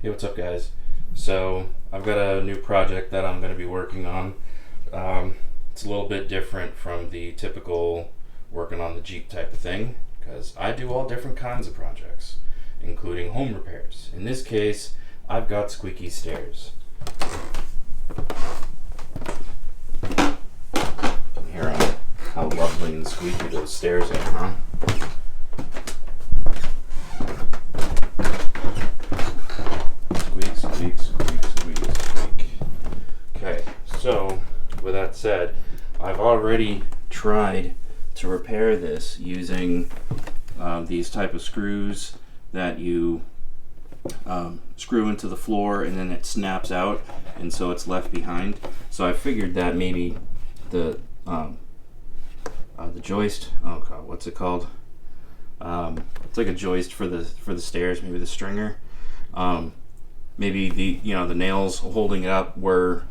Hey, what's up, guys? So, I've got a new project that I'm going to be working on. It's a little bit different from the typical working on the Jeep type of thing because I do all different kinds of projects, including home repairs. In this case, I've got squeaky stairs. You can hear how lovely and squeaky those stairs are, huh? Squeak, squeak, squeak, squeak, squeak. Okay, so with that said, I've already tried to repair this using these type of screws that you screw into the floor and then it snaps out, and so it's left behind. So I figured that maybe the joist, oh god, what's it called? It's like a joist for the stairs, maybe the stringer. Maybe the nails holding it up were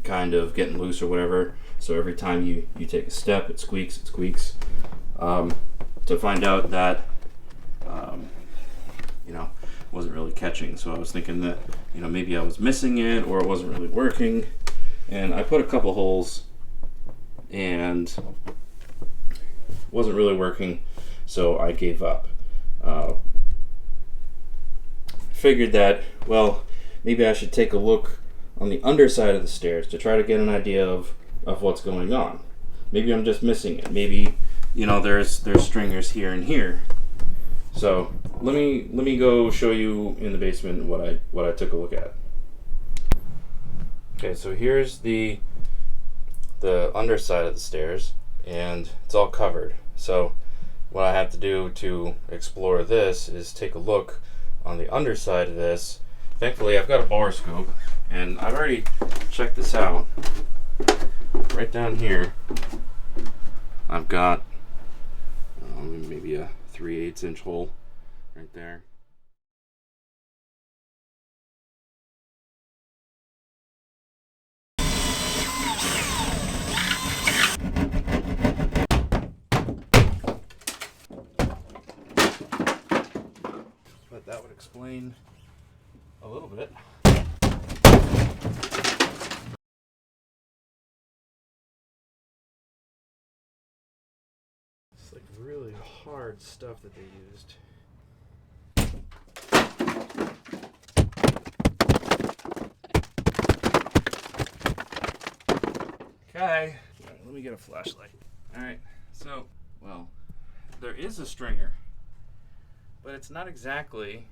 kind of getting loose or whatever. So every time you take a step, it squeaks, it squeaks. To find out that wasn't really catching. So I was thinking that maybe I was missing it or it wasn't really working. And I put a couple holes and wasn't really working. So I gave up. Figured that, well, maybe I should take a look on the underside of the stairs to try to get an idea of what's going on. Maybe I'm just missing it. Maybe there's stringers here and here. So let me go show you in the basement what I took a look at. Okay, so here's the underside of the stairs, and it's all covered. So what I have to do to explore this is take a look on the underside of this. Thankfully, I've got a bar scope, and I've already checked this out. Right down here, I've got maybe a 3/8 inch hole right there. But that would explain a little bit. It's like really hard stuff that they used. Okay. Alright, let me get a flashlight. Alright, so, well, there is a stringer, but it's not exactly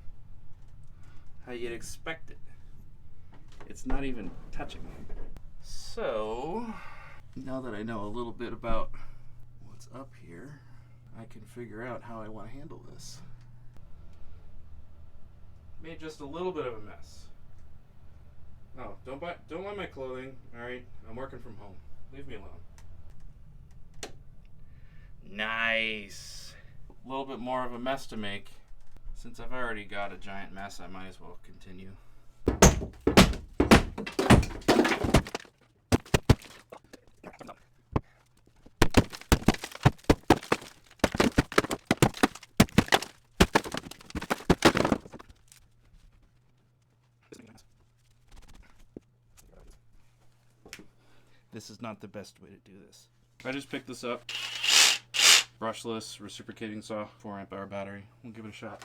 how you'd expect it. It's not even touching. So, now that I know a little bit about what's up here, I can figure out how I want to handle this. Made just a little bit of a mess. Oh, don't mind my clothing. Alright, I'm working from home. Leave me alone. Nice. A little bit more of a mess to make. Since I've already got a giant mess, I might as well continue. This is not the best way to do this. I just picked this up. Brushless reciprocating saw, 4 amp hour battery. We'll give it a shot.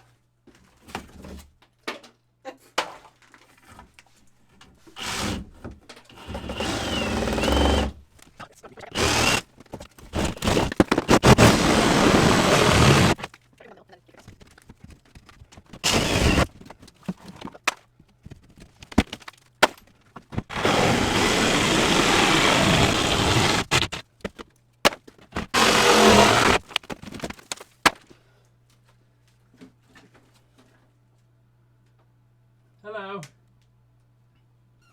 Hello.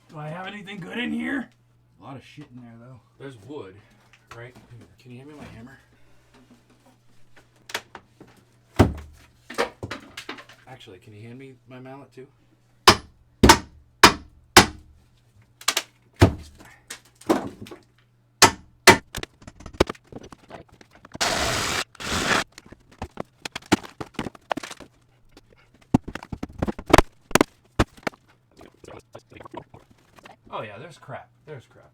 Do I have anything good in here? A lot of shit in there, though. There's wood, right? Can you hand me my hammer? Actually, can you hand me my mallet, too? Oh yeah, there's crap. There's crap.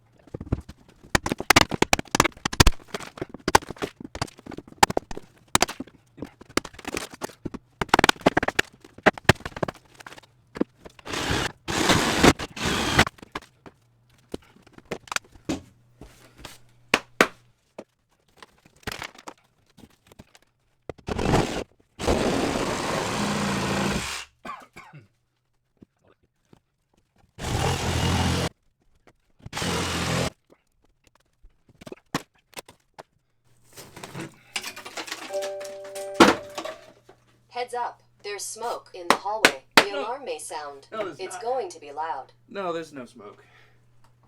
Heads up, there's smoke in the hallway. The alarm may sound. No, there's it's not. going to be loud. No, there's no smoke.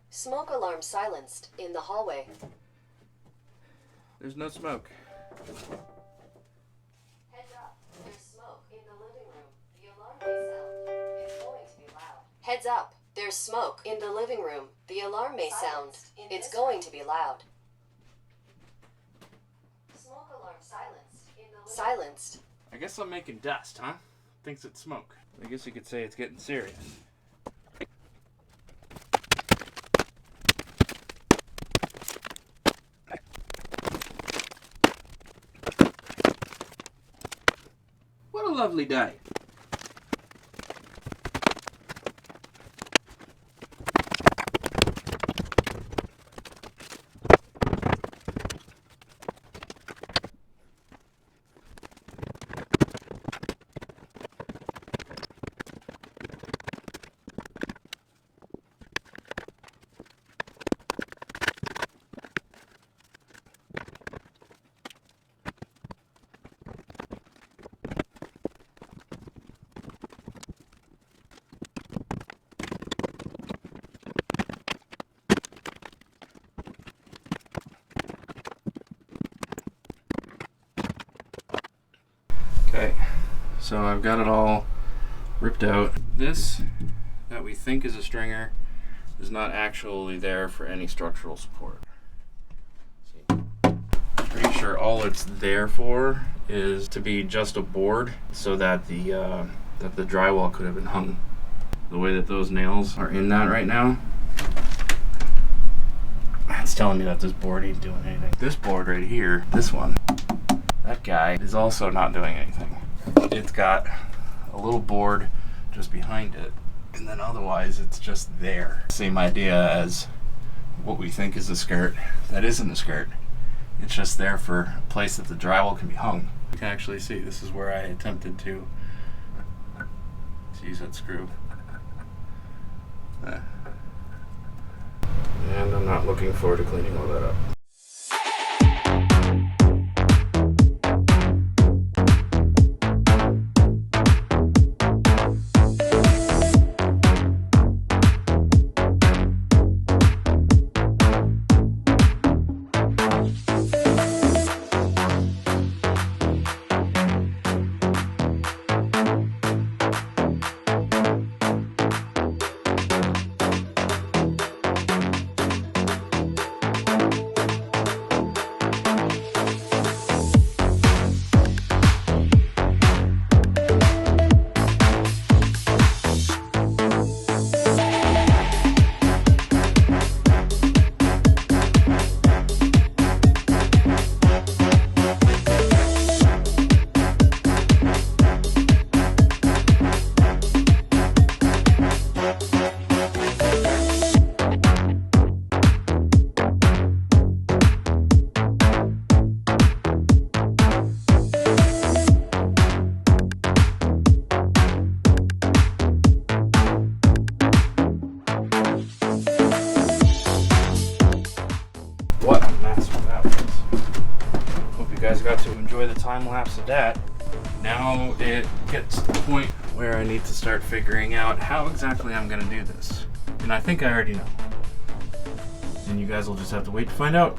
Smoke alarm silenced in the hallway. There's no smoke. Heads up, there's smoke in the living room. The alarm may sound. It's going to be loud. Heads up, there's smoke in the living room. The alarm may sound. It's going to be loud. Smoke alarm silenced in the living room. Silenced. I guess I'm making dust, huh? Thinks it's smoke. I guess you could say it's getting serious. What a lovely day. Okay, so I've got it all ripped out. This that we think is a stringer is not actually there for any structural support. See, pretty sure all it's there for is to be just a board so that the drywall could have been hung. The way that those nails are in that right now, it's telling me that this board ain't doing anything. This board right here, this one, that guy is also not doing anything. It's got a little board just behind it, and then otherwise it's just there. Same idea as what we think is a skirt that isn't a skirt. It's just there for a place that the drywall can be hung. You can actually see this is where I attempted to use that screw. And I'm not looking forward to cleaning all that up. What a mess that was. Hope you guys got to enjoy the time lapse of that. Now it gets to the point where I need to start figuring out how exactly I'm going to do this. And I think I already know. And you guys will just have to wait to find out.